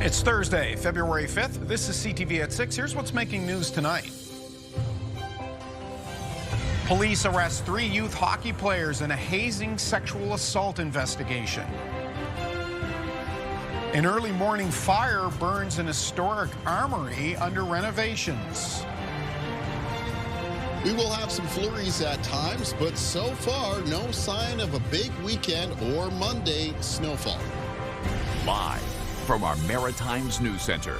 It's Thursday, February 5th. This is CTV at 6. Here's what's making news tonight. Police arrest 3 youth hockey players in a hazing sexual assault investigation. An early morning fire burns an historic armory under renovations. We will have some flurries at times, but so far, no sign of a big weekend or Monday snowfall. Live from our Maritimes News Center,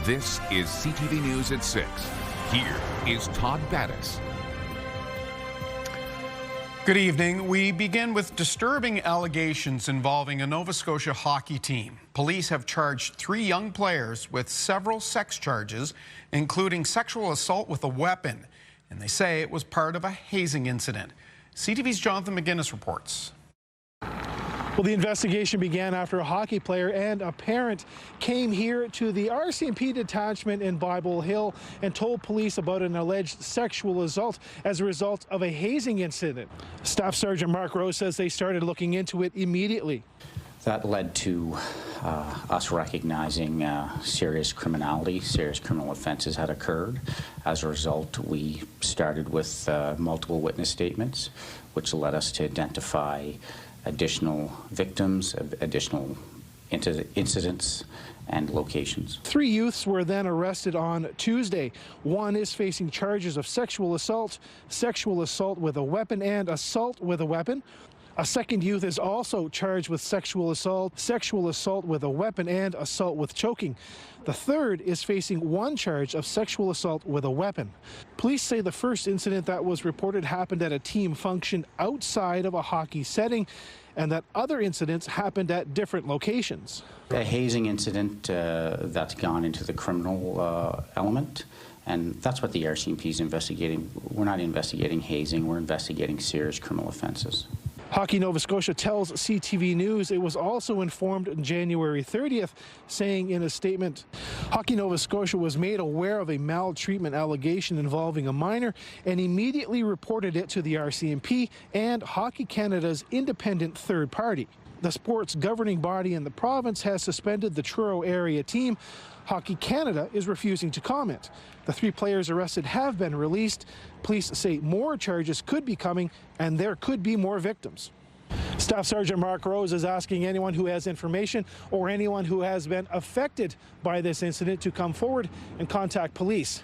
this is CTV News at 6. Here is Todd Battis. Good evening. We begin with disturbing allegations involving a Nova Scotia hockey team. Police have charged 3 young players with several sex charges, including sexual assault with a weapon, and they say it was part of a hazing incident. CTV's Jonathan McGinnis reports. Well, the investigation began after a hockey player and a parent came here to the RCMP detachment in Bible Hill and told police about an alleged sexual assault as a result of a hazing incident. Staff Sergeant Mark Rose says they started looking into it immediately. That led to us recognizing serious criminality, serious criminal offenses had occurred. As a result, we started with multiple witness statements, which led us to identify additional victims, additional incidents and locations. 3 youths were then arrested on Tuesday. One is facing charges of sexual assault with a weapon, and assault with a weapon. A second youth is also charged with sexual assault with a weapon, and assault with choking. The third is facing 1 charge of sexual assault with a weapon. Police say the first incident that was reported happened at a team function outside of a hockey setting, and that other incidents happened at different locations. A hazing incident that's gone into the criminal element, and that's what the RCMP is investigating. We're not investigating hazing, we're investigating serious criminal offenses. Hockey Nova Scotia tells CTV News it was also informed on January 30th, saying in a statement, Hockey Nova Scotia was made aware of a maltreatment allegation involving a minor and immediately reported it to the RCMP and Hockey Canada's independent third party. The sport's governing body in the province has suspended the Truro area team. Hockey Canada is refusing to comment. The 3 players arrested have been released. Police say more charges could be coming and there could be more victims. Staff Sergeant Mark Rose is asking anyone who has information or anyone who has been affected by this incident to come forward and contact police.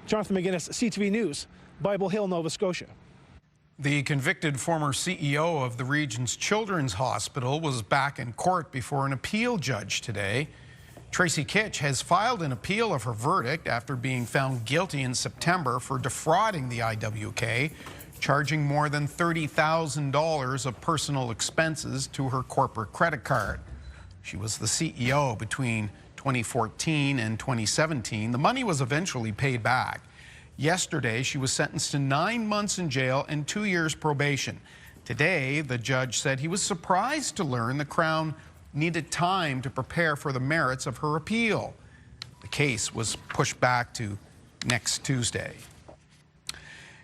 Jonathan McGinnis, CTV News, Bible Hill, Nova Scotia. The convicted former CEO of the region's children's hospital was back in court before an appeal judge today. Tracy Kitch has filed an appeal of her verdict after being found guilty in September for defrauding the IWK, charging more than $30,000 of personal expenses to her corporate credit card. She was the CEO between 2014 and 2017. The money was eventually paid back. Yesterday, she was sentenced to 9 months in jail and 2 years probation. Today, the judge said he was surprised to learn the Crown needed time to prepare for the merits of her appeal. The case was pushed back to next Tuesday.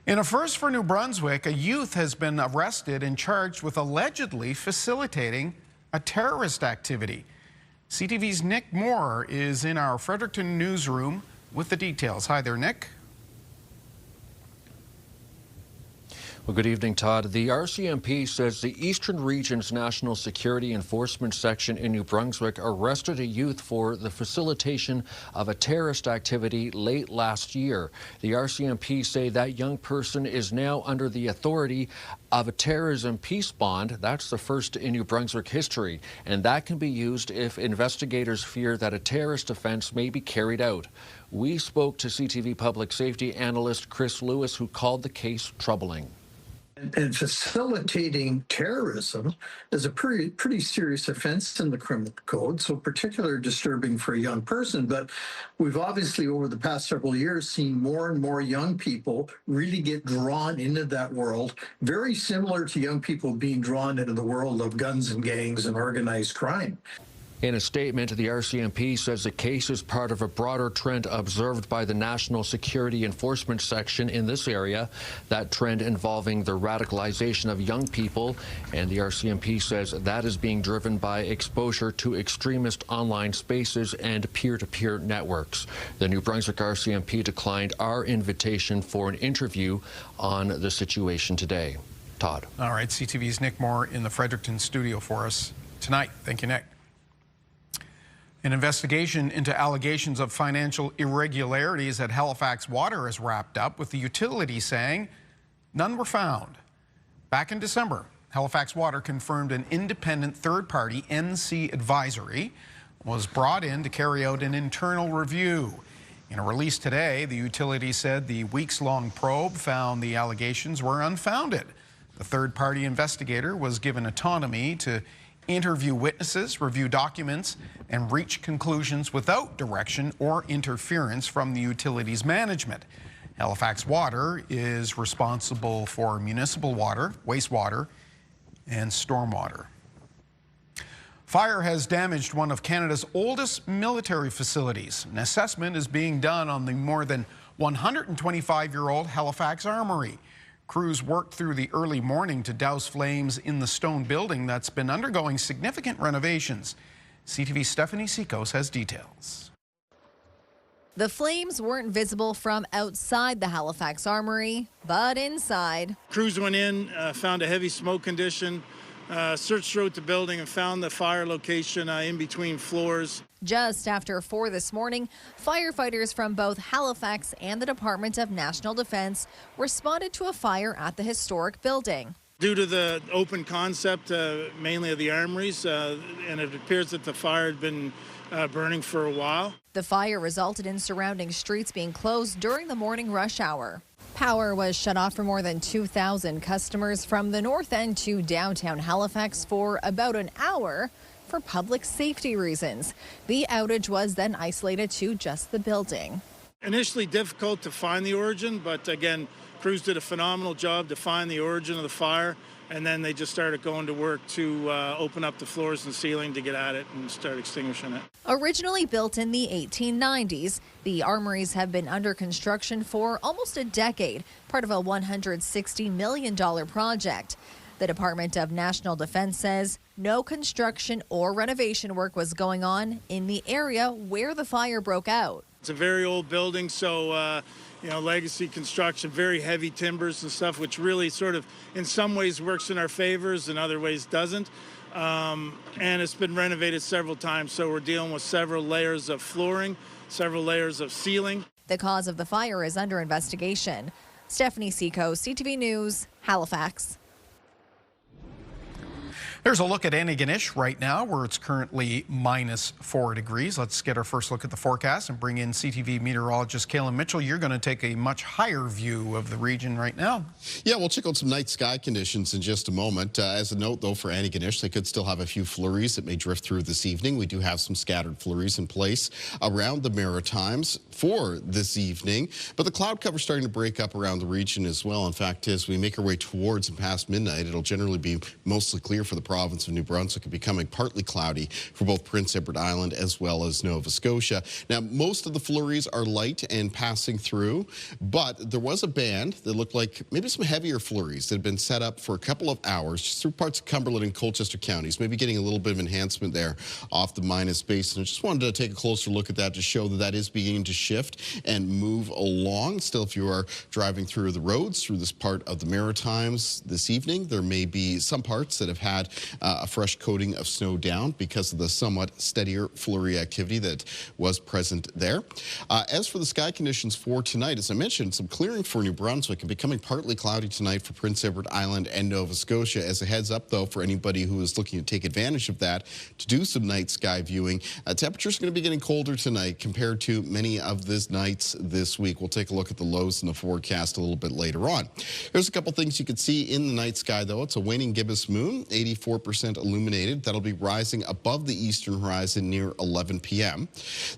In a first for New Brunswick, a youth has been arrested and charged with allegedly facilitating a terrorist activity. CTV's Nick Moore is in our Fredericton newsroom with the details. Hi there, Nick. Well, good evening, Todd. The RCMP says the Eastern Region's National Security Enforcement Section in New Brunswick arrested a youth for the facilitation of a terrorist activity late last year. The RCMP say that young person is now under the authority of a terrorism peace bond. That's the first in New Brunswick history, and that can be used if investigators fear that a terrorist offense may be carried out. We spoke to CTV public safety analyst Chris Lewis, who called the case troubling. And facilitating terrorism is a pretty serious offense in the criminal code, so particularly disturbing for a young person. But we've obviously, over the past several years, seen more and more young people really get drawn into that world, very similar to young people being drawn into the world of guns and gangs and organized crime. In a statement, the RCMP says the case is part of a broader trend observed by the National Security Enforcement Section in this area, that trend involving the radicalization of young people, and the RCMP says that is being driven by exposure to extremist online spaces and peer-to-peer networks. The New Brunswick RCMP declined our invitation for an interview on the situation today. Todd. All right, CTV's Nick Moore in the Fredericton studio for us tonight. Thank you, Nick. An investigation into allegations of financial irregularities at Halifax Water has wrapped up, with the utility saying none were found. Back in December, Halifax Water confirmed an independent third-party NC advisory was brought in to carry out an internal review. In a release today, the utility said the weeks-long probe found the allegations were unfounded. The third-party investigator was given autonomy to interview witnesses, review documents, and reach conclusions without direction or interference from the utility's management. Halifax Water is responsible for municipal water, wastewater, and stormwater. Fire has damaged one of Canada's oldest military facilities. An assessment is being done on the more than 125-year-old Halifax Armory. Crews worked through the early morning to douse flames in the stone building that's been undergoing significant renovations. CTV's Stephanie Sikos has details. The flames weren't visible from outside the Halifax Armory, but inside. Crews went in, found a heavy smoke condition, searched throughout the building and found the fire location in between floors. Just after 4 this morning, firefighters from both Halifax and the Department of National Defence responded to a fire at the historic building. Due to the open concept, mainly of the armories, and it appears that the fire had been burning for a while. The fire resulted in surrounding streets being closed during the morning rush hour. Power was shut off for more than 2,000 customers from the north end to downtown Halifax for about an hour for public safety reasons. The outage was then isolated to just the building. Initially difficult to find the origin, but again, crews did a phenomenal job to find the origin of the fire, and then they just started going to work to open up the floors and ceiling to get at it and start extinguishing it. Originally built in the 1890s, the armories have been under construction for almost a decade, part of a $160 million project. The Department of National Defence says no construction or renovation work was going on in the area where the fire broke out. It's a very old building, so legacy construction, very heavy timbers and stuff, which really sort of in some ways works in our favors, in other ways doesn't. And it's been renovated several times, so we're dealing with several layers of flooring, several layers of ceiling. The cause of the fire is under investigation. Stephanie Sikos, CTV News, Halifax. There's a look at Antigonish right now, where it's currently -4 degrees. Let's get our first look at the forecast and bring in CTV meteorologist Kayla Mitchell. You're going to take a much higher view of the region right now. Yeah, we'll check out some night sky conditions in just a moment. As a note, though, for Antigonish, they could still have a few flurries that may drift through this evening. We do have some scattered flurries in place around the Maritimes for this evening, but the cloud cover starting to break up around the region as well. In fact, as we make our way towards and past midnight, it'll generally be mostly clear for the province of New Brunswick and becoming partly cloudy for both Prince Edward Island as well as Nova Scotia. Now, most of the flurries are light and passing through, but there was a band that looked like maybe some heavier flurries that had been set up for a couple of hours just through parts of Cumberland and Colchester counties, maybe getting a little bit of enhancement there off the minus basin. I just wanted to take a closer look at that to show that that is beginning to shift and move along. Still, if you are driving through the roads through this part of the Maritimes this evening, there may be some parts that have had a fresh coating of snow down because of the somewhat steadier flurry activity that was present there. As for the sky conditions for tonight, as I mentioned, some clearing for New Brunswick and becoming partly cloudy tonight for Prince Edward Island and Nova Scotia. As a heads up, though, for anybody who is looking to take advantage of that to do some night sky viewing, temperatures are going to be getting colder tonight compared to many of these nights this week. We'll take a look at the lows in the forecast a little bit later on. There's a couple things you can see in the night sky, though. It's a waning gibbous moon, 84 94% illuminated. That'll be rising above the eastern horizon near 11 p.m.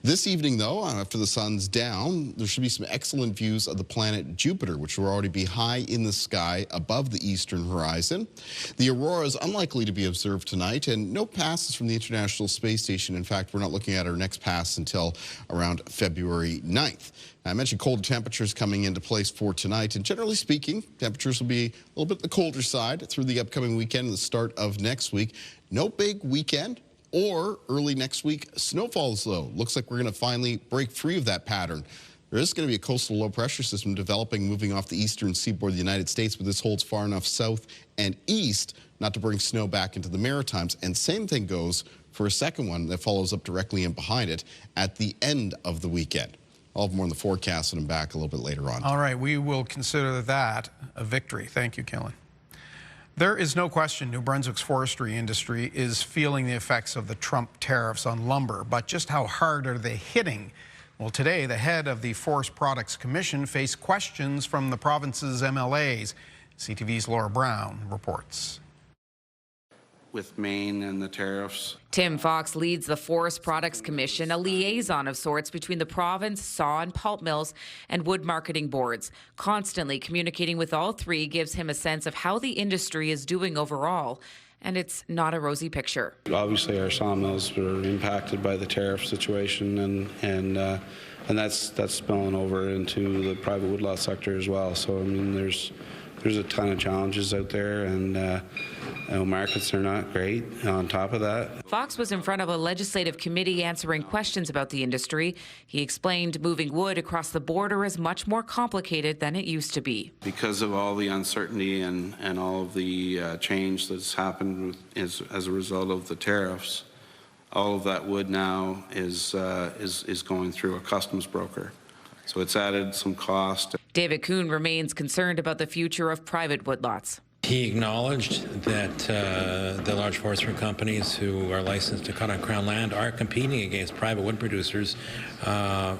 This evening, though, after the sun's down, there should be some excellent views of the planet Jupiter, which will already be high in the sky above the eastern horizon. The aurora is unlikely to be observed tonight, and no passes from the International Space Station. In fact, we're not looking at our next pass until around February 9th. I mentioned cold temperatures coming into place for tonight, and generally speaking, temperatures will be a little bit the colder side through the upcoming weekend and the start of next week. No big weekend or early next week snowfalls, though. Looks like we're going to finally break free of that pattern. There is going to be a coastal low pressure system developing, moving off the eastern seaboard of the United States, but this holds far enough south and east not to bring snow back into the Maritimes. And same thing goes for a second one that follows up directly in behind it at the end of the weekend. I'll have more on the forecast and I'm back a little bit later on. All right, we will consider that a victory. Thank you, Killen. There is no question New Brunswick's forestry industry is feeling the effects of the Trump tariffs on lumber, but just how hard are they hitting? Well, today, the head of the Forest Products Commission faced questions from the province's MLAs. CTV's Laura Brown reports. With Maine and the tariffs. Tim Fox leads the Forest Products Commission, a liaison of sorts between the province, saw and pulp mills, and wood marketing boards. Constantly communicating with all three gives him a sense of how the industry is doing overall. And it's not a rosy picture. Obviously, our sawmills were impacted by the tariff situation, and that's spilling over into the private woodlot sector as well. So I mean, there's a ton of challenges out there, and markets are not great on top of that. Fox was in front of a legislative committee answering questions about the industry. He explained moving wood across the border is much more complicated than it used to be. Because of all the uncertainty and all of the change that's happened as a result of the tariffs, all of that wood now is going through a customs broker. So it's added some cost. David Kuhn remains concerned about the future of private woodlots. He acknowledged that the large forestry companies who are licensed to cut on Crown land are competing against private wood producers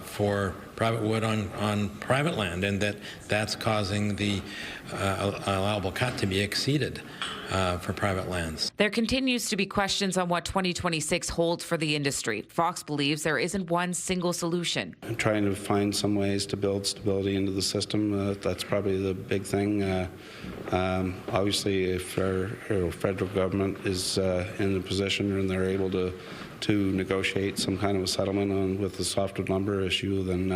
for private wood on private land, and that's causing the allowable cut to be exceeded for private lands. There continues to be questions on what 2026 holds for the industry. Fox believes there isn't one single solution. I'm trying to find some ways to build stability into the system. That's probably the big thing. Obviously, if our federal government is in a position and they're able to negotiate some kind of a settlement with the softwood lumber issue, then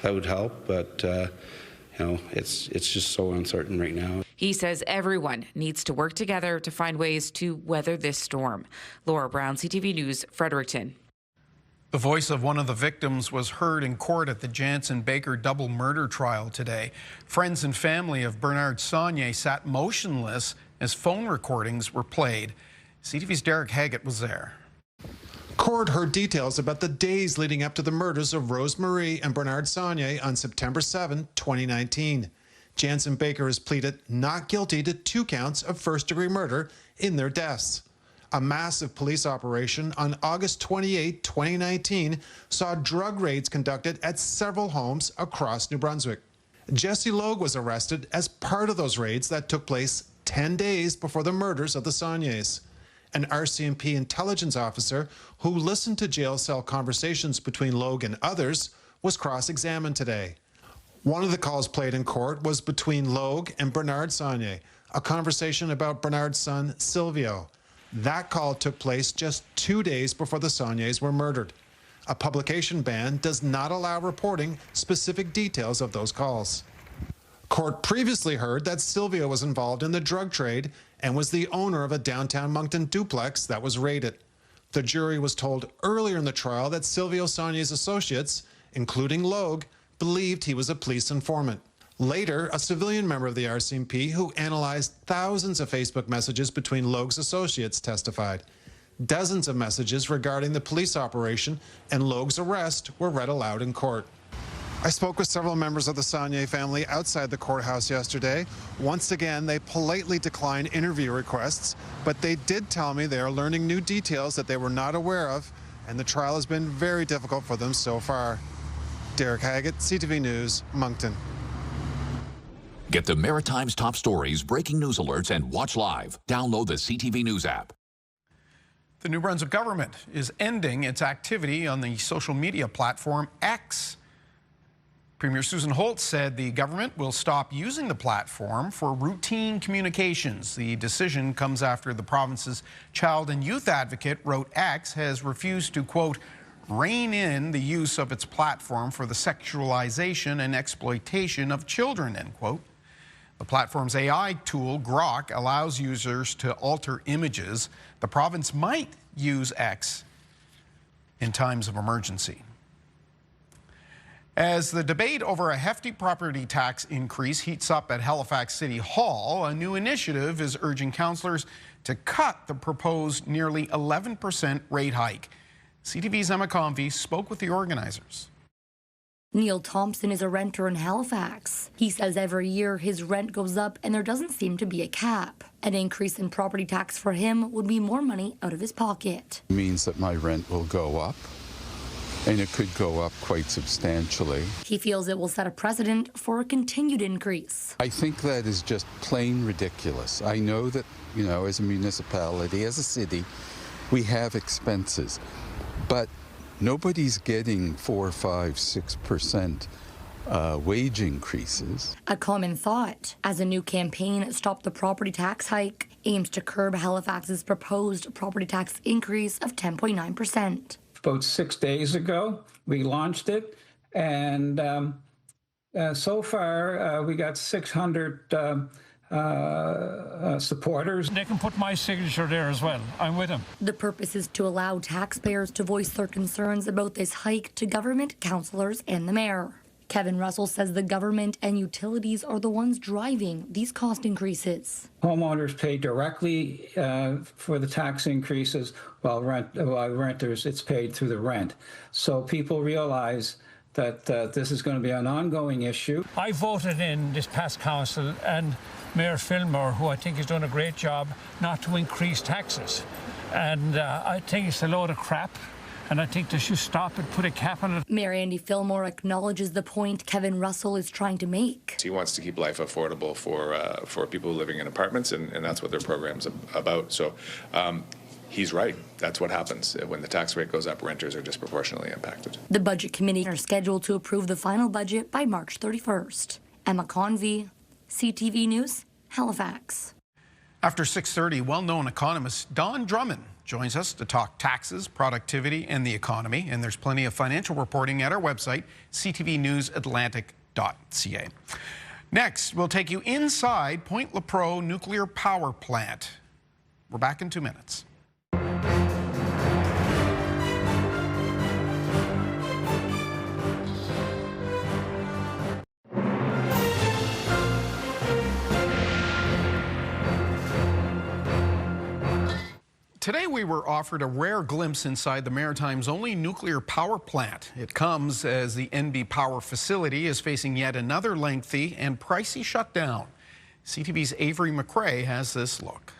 that would help. But it's just so uncertain right now. He says everyone needs to work together to find ways to weather this storm. Laura Brown, CTV News, Fredericton. The voice of one of the victims was heard in court at the Jansen Baker double murder trial today. Friends and family of Bernard Saunier sat motionless as phone recordings were played. CTV's Derek Haggett was there. Court heard details about the days leading up to the murders of Rose Marie and Bernard Saunier on September 7, 2019. Jansen Baker has pleaded not guilty to 2 counts of first-degree murder in their deaths. A massive police operation on August 28, 2019 saw drug raids conducted at several homes across New Brunswick. Jesse Logue was arrested as part of those raids that took place 10 days before the murders of the Sauniers. An RCMP intelligence officer who listened to jail cell conversations between Logue and others was cross-examined today. One of the calls played in court was between Logue and Bernard Saunier, a conversation about Bernard's son, Silvio. That call took place just 2 days before the Sauniers were murdered. A publication ban does not allow reporting specific details of those calls. Court previously heard that Silvio was involved in the drug trade and was the owner of a downtown Moncton duplex that was raided. The jury was told earlier in the trial that Silvio Saunier's associates, including Logue, believed he was a police informant. Later, a civilian member of the RCMP who analyzed thousands of Facebook messages between Logue's associates testified. Dozens of messages regarding the police operation and Logue's arrest were read aloud in court. I spoke with several members of the Saunier family outside the courthouse yesterday. Once again, they politely declined interview requests, but they did tell me they are learning new details that they were not aware of, and the trial has been very difficult for them so far. Derek Haggett, CTV News, Moncton. Get the Maritimes top stories, breaking news alerts, and watch live. Download the CTV News app. The New Brunswick government is ending its activity on the social media platform X. Premier Susan Holt said the government will stop using the platform for routine communications. The decision comes after the province's child and youth advocate wrote X has refused to, quote, rein in the use of its platform for the sexualization and exploitation of children, end quote. The platform's AI tool, Grok, allows users to alter images. The province might use X in times of emergency. As the debate over a hefty property tax increase heats up at Halifax City Hall, a new initiative is urging councillors to cut the proposed nearly 11% rate hike. CTV's Emma Convey spoke with the organizers. Neil Thompson is a renter in Halifax. He says every year his rent goes up and there doesn't seem to be a cap. An increase in property tax for him would be more money out of his pocket. It means that my rent will go up, and it could go up quite substantially. He feels it will set a precedent for a continued increase. I think that is just plain ridiculous. I know that, as a municipality, as a city, we have expenses, but nobody's getting 4, 5, 6% wage increases. A common thought, as a new campaign, Stop the Property Tax Hike, aims to curb Halifax's proposed property tax increase of 10.9%. About 6 days ago, we launched it, and so far we got 600 supporters. They can put my signature there as well. I'm with them. The purpose is to allow taxpayers to voice their concerns about this hike to government, councillors, and the mayor. Kevin Russell says the government and utilities are the ones driving these cost increases. Homeowners pay directly for the tax increases, while renters, it's paid through the rent. So people realize that this is going to be an ongoing issue. I voted in this past council, and Mayor Fillmore, who I think has done a great job, not to increase taxes. And I think it's a load of crap, and I think they should stop and put a cap on it. Mayor Andy Fillmore acknowledges the point Kevin Russell is trying to make. He wants to keep life affordable for people living in apartments, and that's what their program's about. So he's right. That's what happens. When the tax rate goes up, renters are disproportionately impacted. The Budget Committee are scheduled to approve the final budget by March 31st. Emma Convey, CTV News, Halifax. After 6:30, well-known economist Don Drummond joins us to talk taxes, productivity, and the economy. And there's plenty of financial reporting at our website, ctvnewsatlantic.ca. Next, we'll take you inside Point Lepreau Nuclear Power Plant. We're back in 2 minutes. Today we were offered a rare glimpse inside the Maritimes' only nuclear power plant. It comes as the NB Power facility is facing yet another lengthy and pricey shutdown. CTV's Avery McRae has this look.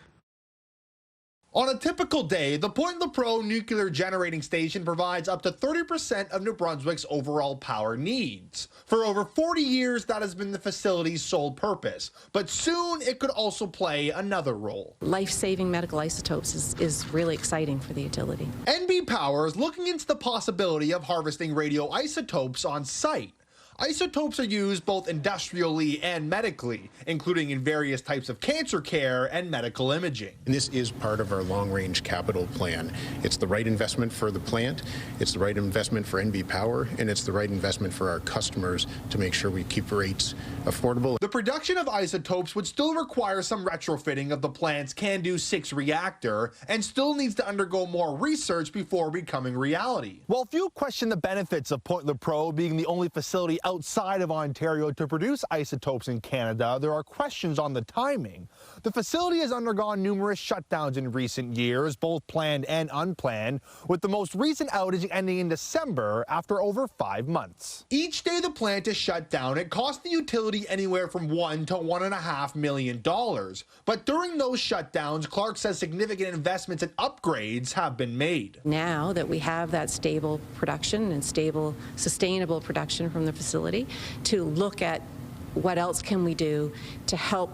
On a typical day, the Point Lepreau nuclear generating station provides up to 30% of New Brunswick's overall power needs. For over 40 years, that has been the facility's sole purpose, but soon it could also play another role. Life-saving medical isotopes is really exciting for the utility. NB Power is looking into the possibility of harvesting radioisotopes on site. Isotopes are used both industrially and medically, including in various types of cancer care and medical imaging. And this is part of our long-range capital plan. It's the right investment for the plant, it's the right investment for NB Power, and it's the right investment for our customers to make sure we keep rates affordable. The production of isotopes would still require some retrofitting of the plant's CANDU 6 reactor and still needs to undergo more research before becoming reality. While few question the benefits of Point Lepreau being the only facility outside of Ontario to produce isotopes in Canada, there are questions on the timing. The facility has undergone numerous shutdowns in recent years, both planned and unplanned, with the most recent outage ending in December after over 5 months. Each day the plant is shut down, it costs the utility anywhere from $1 to $1.5 million. But during those shutdowns, Clark says significant investments and upgrades have been made. Now that we have that stable production and stable, sustainable production from the facility, to look at what else can we do to help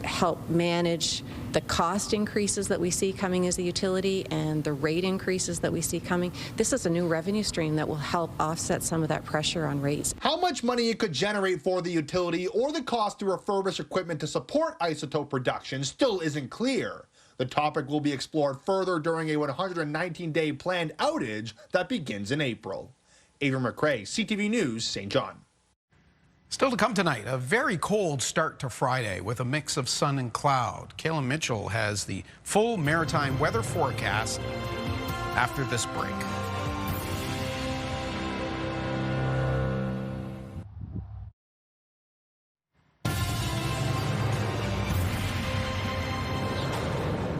help manage the cost increases that we see coming as a utility and the rate increases that we see coming. This is a new revenue stream that will help offset some of that pressure on rates. How much money it could generate for the utility or the cost to refurbish equipment to support isotope production still isn't clear. The topic will be explored further during a 119-day planned outage that begins in April. Ava McRae, CTV News, St. John. Still to come tonight, a very cold start to Friday with a mix of sun and cloud. Kayla Mitchell has the full maritime weather forecast after this break.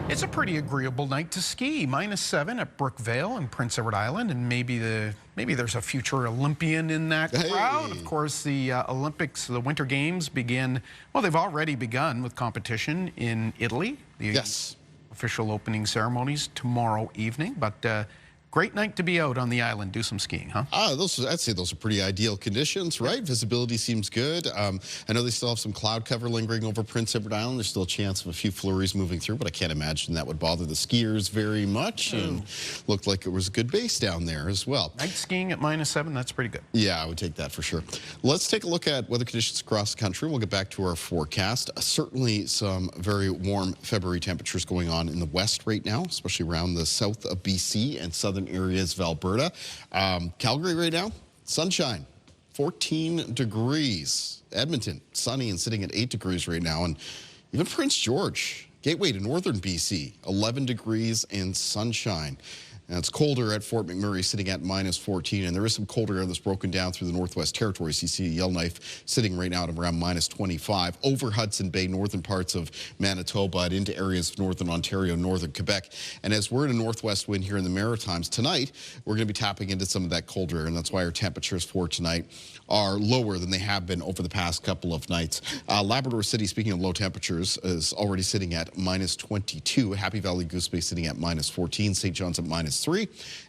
It's a pretty agreeable night to ski. -7 at Brookvale and Prince Edward Island, and maybe there's a future Olympian in that crowd. Of course, the Olympics, the Winter Games begin. Well, they've already begun with competition in Italy. The official opening ceremonies tomorrow evening, but. Great night to be out on the island, do some skiing, huh? I'd say those are pretty ideal conditions, right? Visibility seems good. I know they still have some cloud cover lingering over Prince Edward Island. There's still a chance of a few flurries moving through, but I can't imagine that would bother the skiers very much. And looked like it was a good base down there as well. Night skiing at -7, that's pretty good. Yeah, I would take that for sure. Let's take a look at weather conditions across the country. We'll get back to our forecast. Certainly some very warm February temperatures going on in the west right now, especially around the south of BC and southern areas of Alberta. Calgary right now, sunshine, 14 degrees. Edmonton, sunny and sitting at 8 degrees right now. And even Prince George, gateway to northern BC, 11 degrees and sunshine. And it's colder at Fort McMurray, sitting at -14. And there is some colder air that's broken down through the Northwest Territories. You see Yellowknife sitting right now at around -25. Over Hudson Bay, northern parts of Manitoba, and into areas of northern Ontario, northern Quebec. And as we're in a northwest wind here in the Maritimes, tonight, we're going to be tapping into some of that colder air. And that's why our temperatures for tonight are lower than they have been over the past couple of nights. Labrador City, speaking of low temperatures, is already sitting at -22. Happy Valley Goose Bay sitting at -14. St. John's at -3.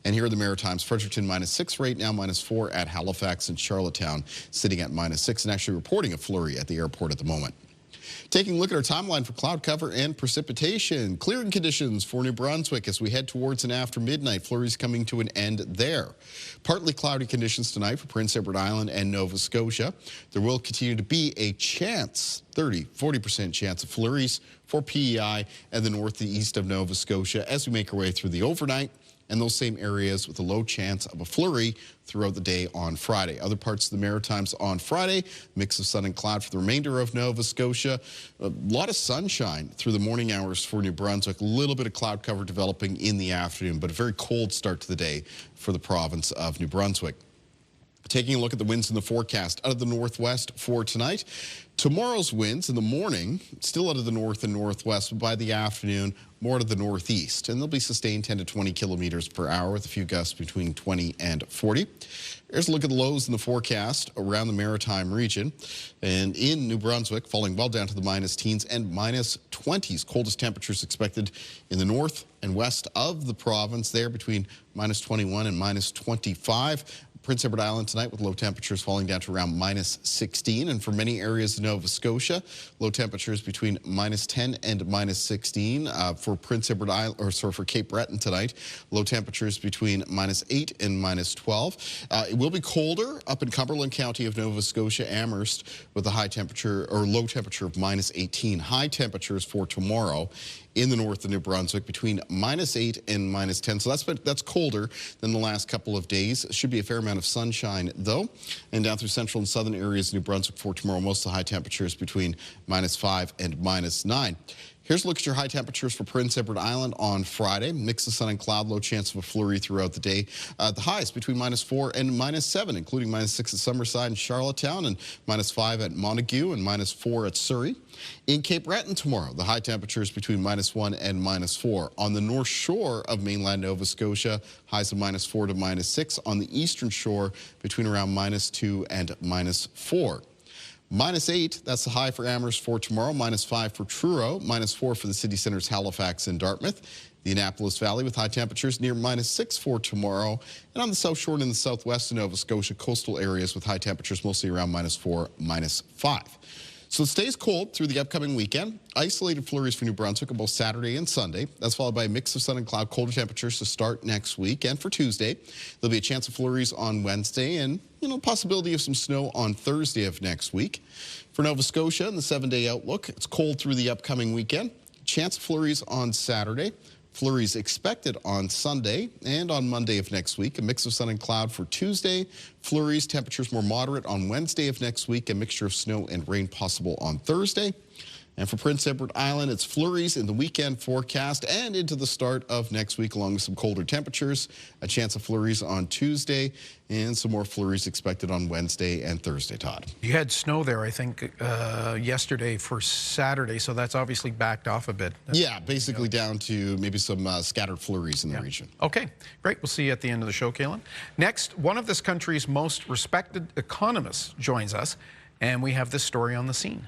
And here in the Maritimes, Fredericton -6 right now, -4 at Halifax, and Charlottetown sitting at -6, and actually reporting a flurry at the airport at the moment. Taking a look at our timeline for cloud cover and precipitation. Clearing conditions for New Brunswick as we head towards and after midnight. Flurries coming to an end there. Partly cloudy conditions tonight for Prince Edward Island and Nova Scotia. There will continue to be a chance, 30-40% chance of flurries for PEI and the northeast of Nova Scotia as we make our way through the overnight, and those same areas with a low chance of a flurry throughout the day on Friday. Other parts of the Maritimes on Friday, mix of sun and cloud for the remainder of Nova Scotia. A lot of sunshine through the morning hours for New Brunswick. A little bit of cloud cover developing in the afternoon, but a very cold start to the day for the province of New Brunswick. Taking a look at the winds in the forecast out of the northwest for tonight. Tomorrow's winds in the morning, still out of the north and northwest, but by the afternoon, more to the northeast. And they'll be sustained 10 to 20 kilometers per hour with a few gusts between 20 and 40. Here's a look at the lows in the forecast around the Maritime region. And in New Brunswick, falling well down to the -teens and -20s. Coldest temperatures expected in the north and west of the province there between -21 and -25. Prince Edward Island tonight with low temperatures falling down to around -16. And for many areas of Nova Scotia, low temperatures between -10 and -16. For Prince Edward Island, for Cape Breton tonight, low temperatures between -8 and -12. It will be colder up in Cumberland County of Nova Scotia, Amherst, with a high temperature or low temperature of -18. High temperatures for tomorrow in the north of New Brunswick between -8 and -10. So that's colder than the last couple of days. Should be a fair amount of sunshine though. And down through central and southern areas of New Brunswick for tomorrow, most of the high temperatures between -5 and -9. Here's a look at your high temperatures for Prince Edward Island on Friday. Mix of sun and cloud, low chance of a flurry throughout the day. The highs between -4 and -7, including -6 at Summerside and Charlottetown, and -5 at Montague and -4 at Surrey. In Cape Breton tomorrow, the high temperatures between -1 and -4. On the north shore of mainland Nova Scotia, highs of -4 to -6. On the eastern shore, between around -2 and -4. -8, that's the high for Amherst for tomorrow. -5 for Truro. -4 for the city centers Halifax and Dartmouth. The Annapolis Valley with high temperatures near -6 for tomorrow. And on the south shore and in the southwest of Nova Scotia, coastal areas with high temperatures mostly around -4, -5. So it stays cold through the upcoming weekend. Isolated flurries for New Brunswick on both Saturday and Sunday. That's followed by a mix of sun and cloud, colder temperatures to start next week. And for Tuesday, there'll be a chance of flurries on Wednesday and, possibility of some snow on Thursday of next week. For Nova Scotia and the 7-day outlook, it's cold through the upcoming weekend. Chance of flurries on Saturday. Flurries expected on Sunday and on Monday of next week. A mix of sun and cloud for Tuesday. Flurries, temperatures more moderate on Wednesday of next week. A mixture of snow and rain possible on Thursday. And for Prince Edward Island, it's flurries in the weekend forecast and into the start of next week, along with some colder temperatures. A chance of flurries on Tuesday and some more flurries expected on Wednesday and Thursday, Todd. You had snow there, I think, yesterday for Saturday, so that's obviously backed off a bit. Yeah, basically down to maybe some scattered flurries in the region. Okay, great. We'll see you at the end of the show, Kaylin. Next, one of this country's most respected economists joins us, and we have this story on the scene.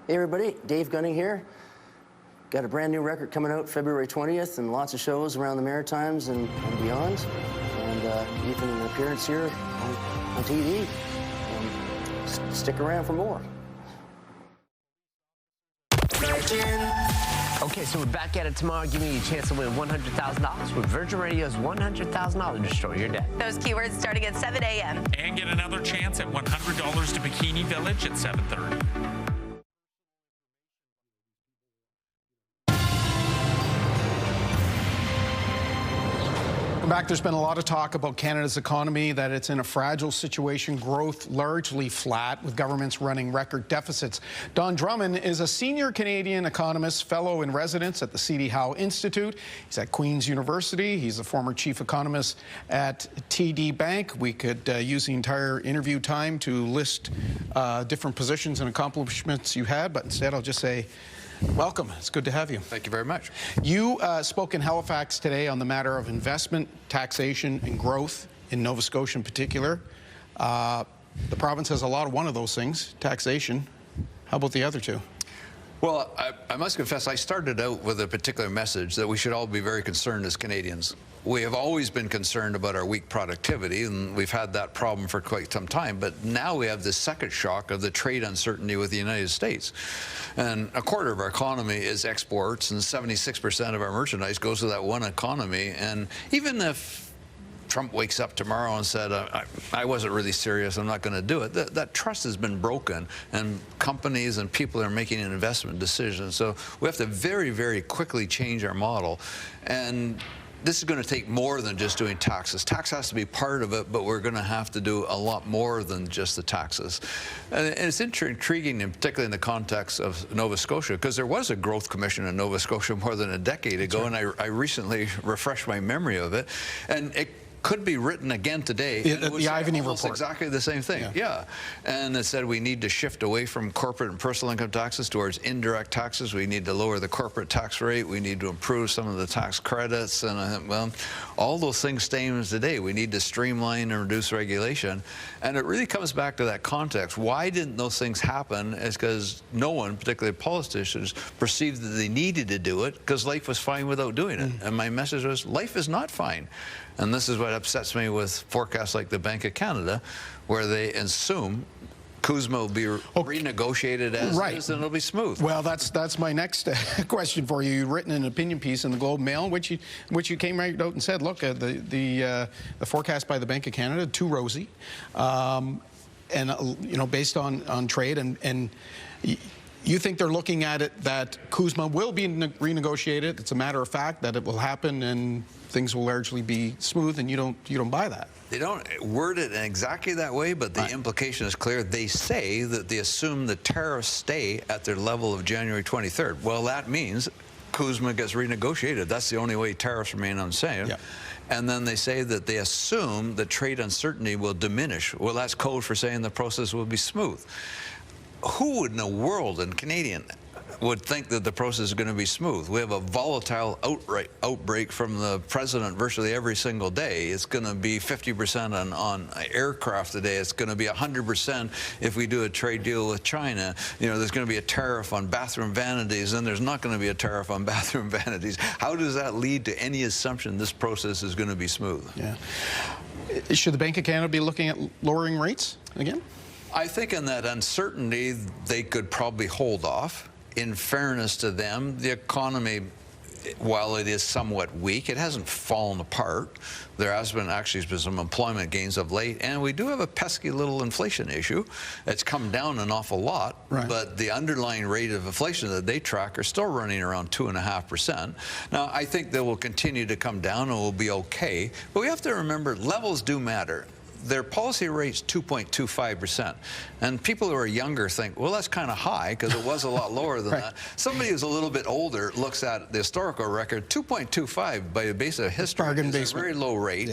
Hey everybody, Dave Gunning here. Got a brand new record coming out February 20th and lots of shows around the Maritimes and beyond. And even an appearance here on TV. Stick around for more. Okay, so we're back at it tomorrow, giving you a chance to win $100,000 with Virgin Radio's $100,000 Destroy Your Debt. Those keywords starting at 7 a.m. And get another chance at $100 to Bikini Village at 7:30. Welcome back. There's been a lot of talk about Canada's economy, that it's in a fragile situation, growth largely flat, with governments running record deficits. Don Drummond is a senior Canadian economist, fellow in residence at the C.D. Howe Institute. He's at Queen's University. He's a former chief economist at TD Bank. We could use the entire interview time to list different positions and accomplishments you had, but instead I'll just say, welcome. It's good to have you. Thank you very much. You spoke in Halifax today on the matter of investment, taxation, and growth in Nova Scotia in particular. The province has a lot of one of those things, taxation. How about the other two? Well, I must confess, I started out with a particular message that we should all be very concerned as Canadians. We have always been concerned about our weak productivity, and we've had that problem for quite some time. But now we have this second shock of the trade uncertainty with the United States. And a quarter of our economy is exports, and 76% of our merchandise goes to that one economy. And even if Trump wakes up tomorrow and said, I wasn't really serious, I'm not going to do it, that trust has been broken, and companies and people are making an investment decision. So we have to very, very quickly change our model. And this is going to take more than just doing taxes. Tax has to be part of it, but we're going to have to do a lot more than just the taxes. And it's intriguing, and particularly in the context of Nova Scotia, because there was a growth commission in Nova Scotia more than a decade ago, and I recently refreshed my memory of it. And it could be written again today. The Ivany report. Exactly the same thing. Yeah. And it said we need to shift away from corporate and personal income taxes towards indirect taxes. We need to lower the corporate tax rate. We need to improve some of the tax credits. And I think, well, all those things stay in today. We need to streamline and reduce regulation. And it really comes back to that context. Why didn't those things happen? Is because no one, particularly politicians, perceived that they needed to do it because life was fine without doing it. And my message was, life is not fine. And this is what upsets me with forecasts like the Bank of Canada, where they assume CUSMA will be renegotiated as is, and it'll be smooth. Well, that's my next question for you. You've written an opinion piece in the Globe Mail, in which you came right out and said, look, the forecast by the Bank of Canada, too rosy, and based on trade, and you think they're looking at it that CUSMA will be renegotiated. It's a matter of fact that it will happen, and things will largely be smooth, and you don't buy that. They don't word it in exactly that way, but the implication is clear. They say that they assume the tariffs stay at their level of January 23rd. Well, that means CUSMA gets renegotiated. That's the only way tariffs remain unchanged. Yeah. And then they say that they assume that trade uncertainty will diminish. Well, that's code for saying the process will be smooth. Who in the world, and Canadian, would think that the process is going to be smooth? We have a volatile outbreak from the president virtually every single day. It's going to be 50% on aircraft today. It's going to be 100% if we do a trade deal with China. There's going to be a tariff on bathroom vanities, and there's not going to be a tariff on bathroom vanities. How does that lead to any assumption this process is going to be smooth? Yeah. Should the Bank of Canada be looking at lowering rates again? I think in that uncertainty, they could probably hold off. In fairness to them, the economy, while it is somewhat weak, it hasn't fallen apart. There has been actually been some employment gains of late, and we do have a pesky little inflation issue. It's come down an awful lot, but the underlying rate of inflation that they track are still running around 2.5%. Now, I think they will continue to come down and will be okay, but we have to remember levels do matter. Their policy rate's 2.25%. And people who are younger think, well, that's kind of high because it was a lot lower than that. Somebody who's a little bit older looks at the historical record. 2.25 by the base of history is a very low rate.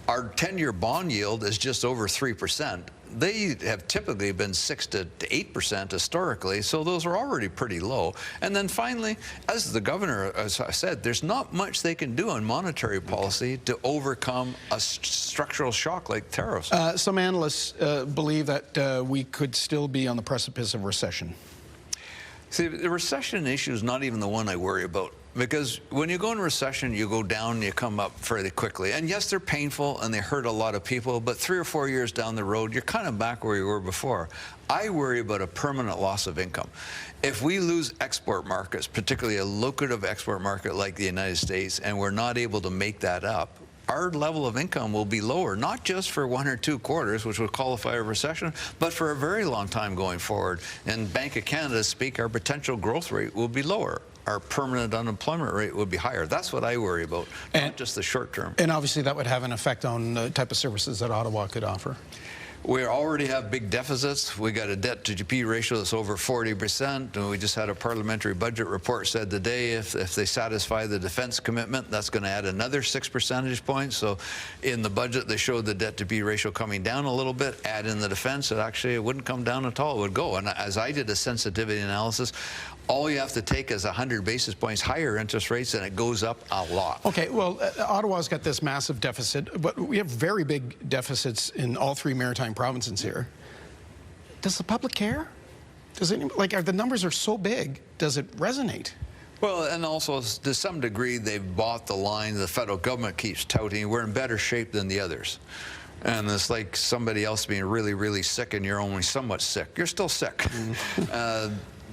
Our 10-year bond yield is just over 3%. They have typically been 6 to 8% historically, so those are already pretty low. And then finally, as the governor said, there's not much they can do on monetary policy to overcome a structural shock like tariffs. Some analysts believe that we could still be on the precipice of recession. See, the recession issue is not even the one I worry about. Because when you go in recession, you go down and you come up fairly quickly. And yes, they're painful and they hurt a lot of people, but 3 or 4 years down the road, you're kind of back where you were before. I worry about a permanent loss of income. If we lose export markets, particularly a lucrative export market like the United States, and we're not able to make that up, our level of income will be lower, not just for 1 or 2 quarters, which would qualify a recession, but for a very long time going forward. And Bank of Canada speak, our potential growth rate will be lower. Our permanent unemployment rate would be higher. That's what I worry about, not just the short term. And obviously that would have an effect on the type of services that Ottawa could offer. We already have big deficits. We got a debt to GDP ratio that's over 40%. And we just had a parliamentary budget report said today if they satisfy the defense commitment, that's going to add another 6 percentage points. So in the budget, they showed the debt to GDP ratio coming down a little bit. Add in the defense, it wouldn't come down at all. It would go. And as I did a sensitivity analysis, all you have to take is 100 basis points higher interest rates, and it goes up a lot. Okay, well, Ottawa's got this massive deficit, but we have very big deficits in all 3 maritime provinces here. Does the public care? Does it, like, the numbers are so big, does it resonate? Well, and also, to some degree, they've bought the line the federal government keeps touting, we're in better shape than the others. And it's like somebody else being really, really sick, and you're only somewhat sick. You're still sick.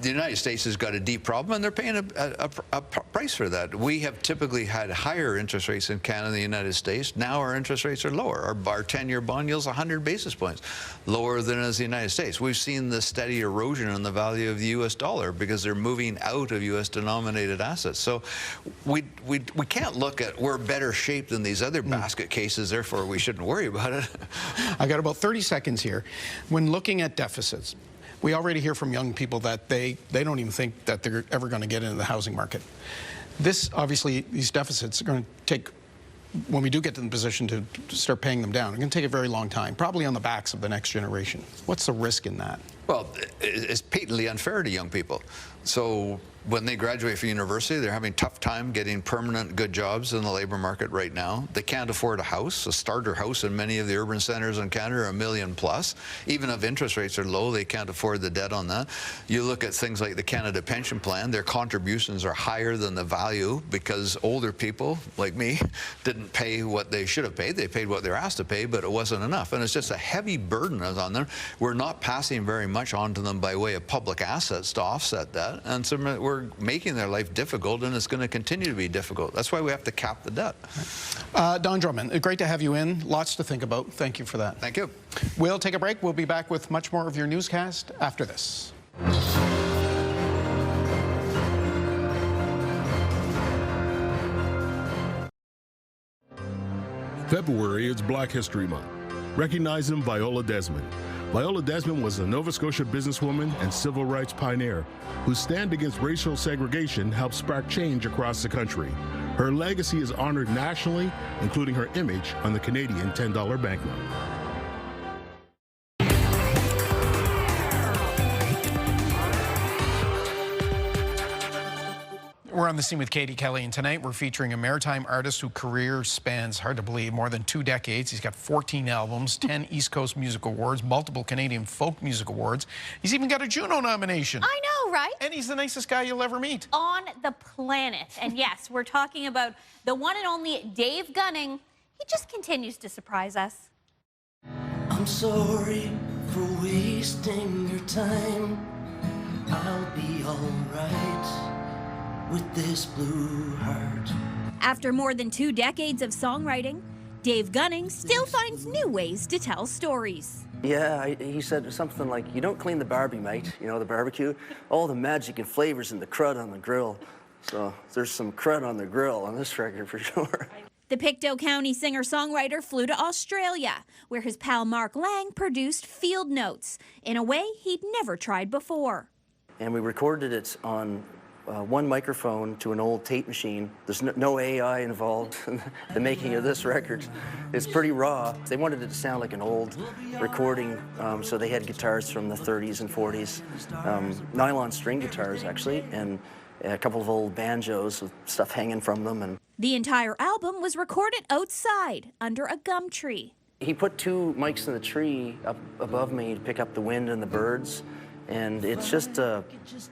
The United States has got a deep problem, and they're paying a price for that. We have typically had higher interest rates in Canada and the United States. Now our interest rates are lower. Our 10-year bond yield's 100 basis points lower than is the United States. We've seen the steady erosion in the value of the U.S. dollar because they're moving out of U.S.-denominated assets. So we can't look at we're better shape than these other basket cases, therefore we shouldn't worry about it. I got about 30 seconds here. When looking at deficits, we already hear from young people that they don't even think that they're ever going to get into the housing market. This, obviously, these deficits are going to take, when we do get to the position to start paying them down, it's going to take a very long time, probably on the backs of the next generation. What's the risk in that? Well, it's patently unfair to young people. So when they graduate from university, they're having a tough time getting permanent good jobs in the labor market right now. They can't afford a house. A starter house in many of the urban centers in Canada are $1 million plus. Even if interest rates are low, they can't afford the debt on that. You look at things like the Canada Pension Plan, their contributions are higher than the value because older people, like me, didn't pay what they should have paid. They paid what they were asked to pay, but it wasn't enough. And it's just a heavy burden on them. We're not passing very much on to them by way of public assets to offset that. And so we're making their life difficult, and it's going to continue to be difficult. That's why we have to cap the debt. Don Drummond, great to have you in. Lots to think about. Thank you for that. Thank you. We'll take a break. We'll be back with much more of your newscast after this. February is Black History Month. Recognizing Viola Desmond. Viola Desmond was a Nova Scotia businesswoman and civil rights pioneer whose stand against racial segregation helped spark change across the country. Her legacy is honored nationally, including her image on the Canadian $10 banknote. We're on the scene with Katie Kelly, and tonight we're featuring a maritime artist whose career spans, hard to believe, more than 2 decades. He's got 14 albums, 10 East Coast Music Awards, multiple Canadian Folk Music Awards. He's even got a Juno nomination. I know, right? And he's the nicest guy you'll ever meet. On the planet. And yes, we're talking about the one and only Dave Gunning. He just continues to surprise us. I'm sorry for wasting your time. I'll be alright with this blue heart. After more than 2 decades of songwriting, Dave Gunning still finds new ways to tell stories. Yeah, he said something like, you don't clean the Barbie, mate, you know, the barbecue. All the magic and flavors in the crud on the grill. So there's some crud on the grill on this record for sure. The Pictou County singer-songwriter flew to Australia, where his pal Mark Lang produced Field Notes in a way he'd never tried before. And we recorded it on one microphone to an old tape machine. There's no AI involved in the making of this record. It's pretty raw. They wanted it to sound like an old recording, so they had guitars from the 30s and 40s, nylon string guitars actually, and a couple of old banjos with stuff hanging from them. And the entire album was recorded outside under a gum tree. He put 2 mics in the tree up above me to pick up the wind and the birds, and it's just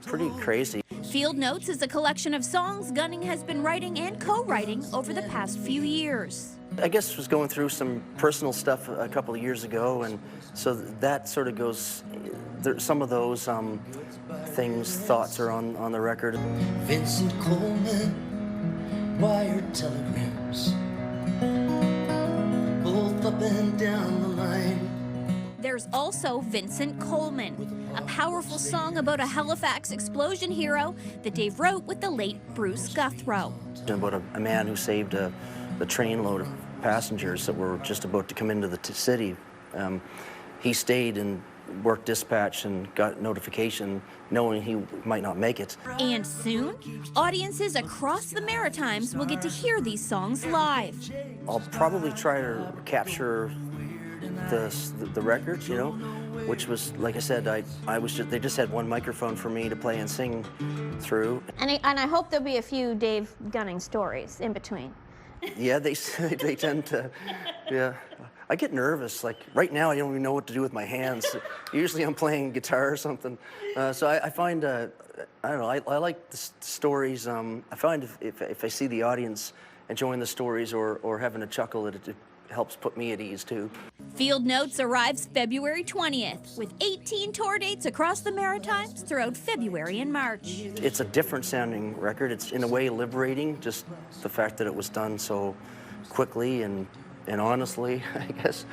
pretty crazy. Field Notes is a collection of songs Gunning has been writing and co-writing over the past few years. I guess was going through some personal stuff a couple of years ago, and so that sort of goes, some of those thoughts are on the record. Vincent Coleman, wired telegrams, both up and down the line. There's also Vincent Coleman, a powerful song about a Halifax explosion hero that Dave wrote with the late Bruce Guthrow. About a man who saved a train load of passengers that were just about to come into the city. He stayed and worked dispatch and got notification knowing he might not make it. And soon, audiences across the Maritimes will get to hear these songs live. I'll probably try to capture the records, you know, which was, like I said, they just had one microphone for me to play and sing through. And I hope there'll be a few Dave Gunning stories in between. Yeah, they tend to, yeah. I get nervous. Like right now, I don't even know what to do with my hands. Usually I'm playing guitar or something. So I find, I don't know, I like the stories. I find if I see the audience enjoying the stories or having a chuckle, it helps put me at ease too. Field Notes arrives February 20th with 18 tour dates across the Maritimes throughout February and March. It's a different sounding record. It's in a way liberating, just the fact that it was done so quickly and honestly, I guess.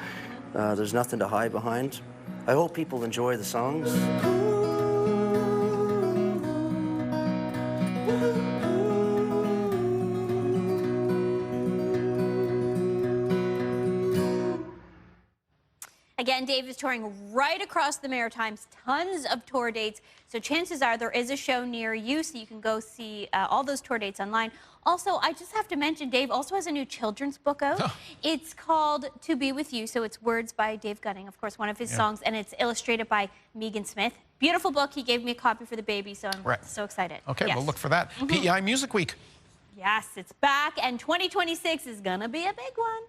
There's nothing to hide behind. I hope people enjoy the songs. Again, Dave is touring right across the Maritimes, tons of tour dates. So chances are there is a show near you, so you can go see all those tour dates online. Also, I just have to mention, Dave also has a new children's book out. Oh. It's called To Be With You, so it's words by Dave Gunning, of course, one of his songs, and it's illustrated by Megan Smith. Beautiful book. He gave me a copy for the baby, so I'm so excited. Okay, we'll look for that. PEI Music Week. Yes, it's back, and 2026 is going to be a big one.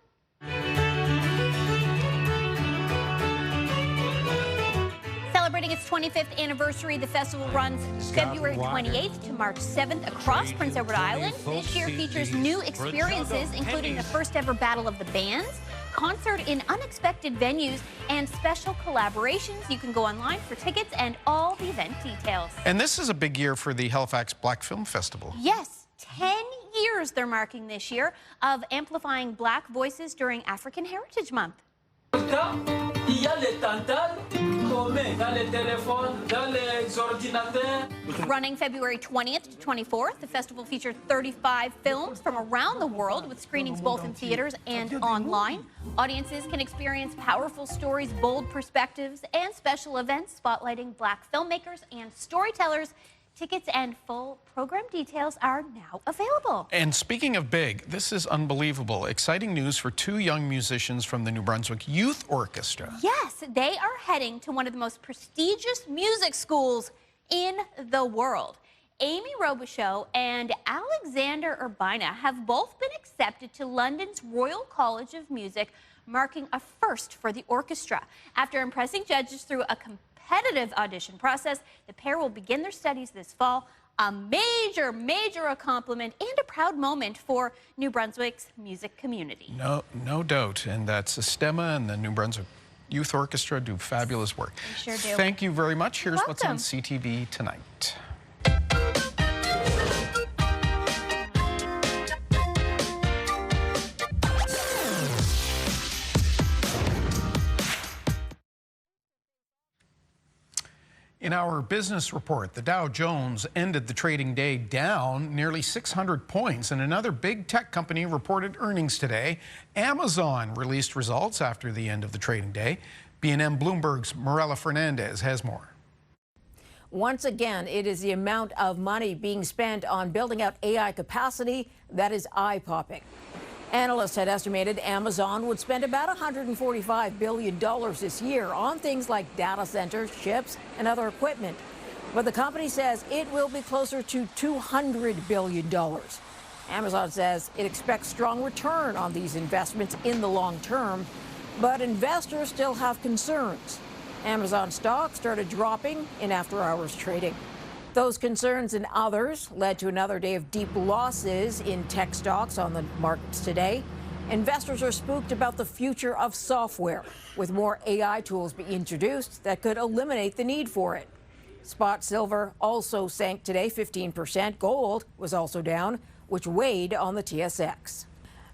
Celebrating its 25th anniversary, the festival runs February 28th to March 7th across Prince Edward Island. This year features new experiences, including the first ever Battle of the Bands, concert in unexpected venues, and special collaborations. You can go online for tickets and all the event details. And this is a big year for the Halifax Black Film Festival. Yes, 10 years they're marking this year of amplifying Black voices during African Heritage Month. Running February 20th to 24th, the festival features 35 films from around the world with screenings both in theaters and online. Audiences can experience powerful stories, bold perspectives, and special events spotlighting Black filmmakers and storytellers. Tickets and full program details are now available. And speaking of big, this is unbelievable. Exciting news for 2 young musicians from the New Brunswick Youth Orchestra. Yes, they are heading to one of the most prestigious music schools in the world. Amy Robichaud and Alexander Urbina have both been accepted to London's Royal College of Music, marking a first for the orchestra. After impressing judges through a competitive audition process, the pair will begin their studies this fall. A major, major accomplishment and a proud moment for New Brunswick's music community. No doubt, and that's Sistema and the New Brunswick youth orchestra do fabulous work. They sure do. Thank you very much. Here's You're what's on welcome. CTV tonight. In our business report, the Dow Jones ended the trading day down nearly 600 points, and another big tech company reported earnings today. Amazon released results after the end of the trading day. B&M Bloomberg's Morella Fernandez has more. Once again, it is the amount of money being spent on building out AI capacity that is eye-popping. Analysts had estimated Amazon would spend about $145 billion this year on things like data centers, chips, and other equipment. But the company says it will be closer to $200 billion. Amazon says it expects strong return on these investments in the long term, but investors still have concerns. Amazon stock started dropping in after-hours trading. Those concerns and others led to another day of deep losses in tech stocks on the markets today. Investors are spooked about the future of software, with more AI tools being introduced that could eliminate the need for it. Spot silver also sank today 15%. Gold was also down, which weighed on the TSX.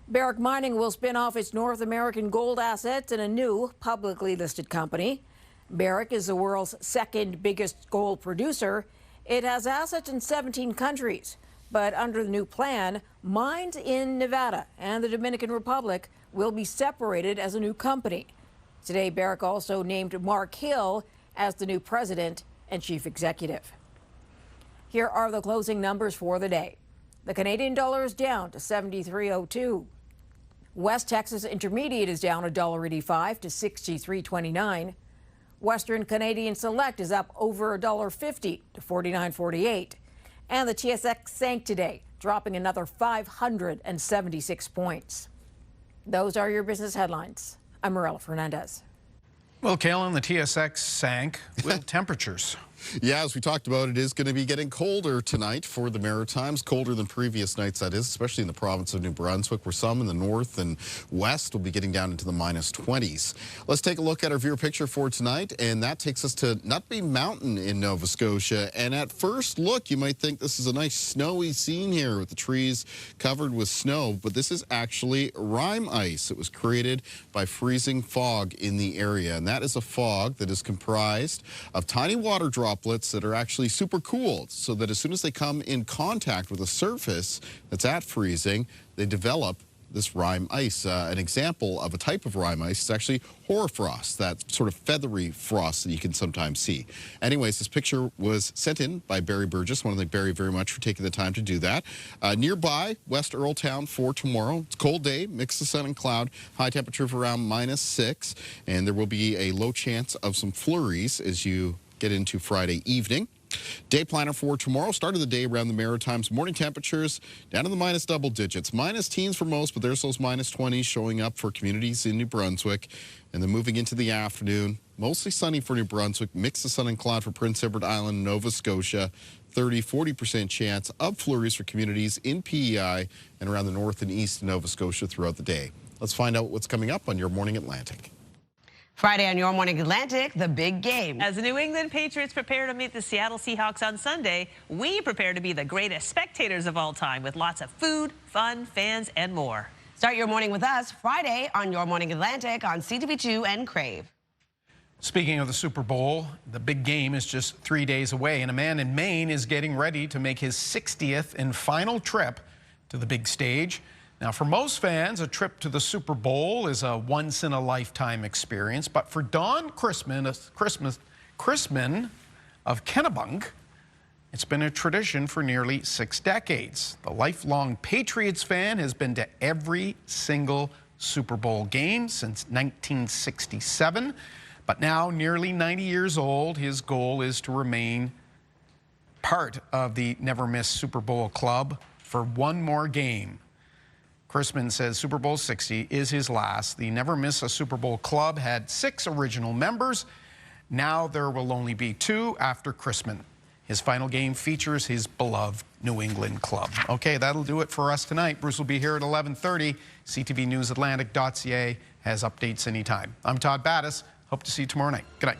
Barrick Mining will spin off its North American gold assets in a new publicly listed company. Barrick is the world's second biggest gold producer. It has assets in 17 countries, but under the new plan, mines in Nevada and the Dominican Republic will be separated as a new company. Today, Barrick also named Mark Hill as the new president and chief executive. Here are the closing numbers for the day. The Canadian dollar is down to 73.02. West Texas Intermediate is down $1.85 to 63.29. Western Canadian Select is up over $1.50 to 49.48. And the TSX sank today, dropping another 576 points. Those are your business headlines. I'm Morella Fernandez. Well, Kalen, the TSX sank. Will temperatures? Yeah, as we talked about, it is going to be getting colder tonight for the Maritimes, colder than previous nights, that is, especially in the province of New Brunswick, where some in the north and west will be getting down into the -20s. Let's take a look at our viewer picture for tonight, and that takes us to Nutby Mountain in Nova Scotia. And at first look, you might think this is a nice snowy scene here with the trees covered with snow, but this is actually rime ice. It was created by freezing fog in the area, and that is a fog that is comprised of tiny water droplets that are actually super cooled, so that as soon as they come in contact with a surface that's at freezing, they develop this rime ice. An example of a type of rime ice is actually hoarfrost, that sort of feathery frost that you can sometimes see. Anyways, this picture was sent in by Barry Burgess. I want to thank Barry very much for taking the time to do that. Nearby, West Earltown for tomorrow. It's a cold day, mix of sun and cloud, high temperature of around -6, and there will be a low chance of some flurries as you get into Friday evening. Day planner for tomorrow. Start of the day around the Maritimes. Morning temperatures down in the minus double digits. Minus teens for most, but there's those -20s showing up for communities in New Brunswick. And then moving into the afternoon, mostly sunny for New Brunswick. Mix of sun and cloud for Prince Edward Island, Nova Scotia. 30-40% chance of flurries for communities in PEI and around the north and east of Nova Scotia throughout the day. Let's find out what's coming up on Your Morning Atlantic. Friday on Your Morning Atlantic, the big game. As the New England Patriots prepare to meet the Seattle Seahawks on Sunday, we prepare to be the greatest spectators of all time with lots of food, fun, fans, and more. Start your morning with us Friday on Your Morning Atlantic on CTV2 and Crave. Speaking of the Super Bowl, the big game is just 3 days away, and a man in Maine is getting ready to make his 60th and final trip to the big stage. Now, for most fans, a trip to the Super Bowl is a once-in-a-lifetime experience. But for Don Chrisman of Kennebunk, it's been a tradition for nearly 6 decades. The lifelong Patriots fan has been to every single Super Bowl game since 1967. But now, nearly 90 years old, his goal is to remain part of the Never Miss Super Bowl club for one more game. Chrisman says Super Bowl 60 is his last. The Never Miss a Super Bowl club had 6 original members. Now there will only be 2 after Chrisman. His final game features his beloved New England club. Okay, that'll do it for us tonight. Bruce will be here at 11:30. CTVNewsAtlantic.ca has updates anytime. I'm Todd Battis. Hope to see you tomorrow night. Good night.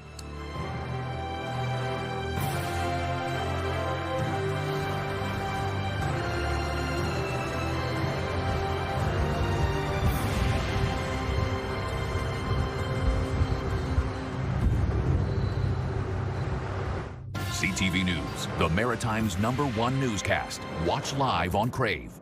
CTV News, the Maritimes' #1 newscast. Watch live on Crave.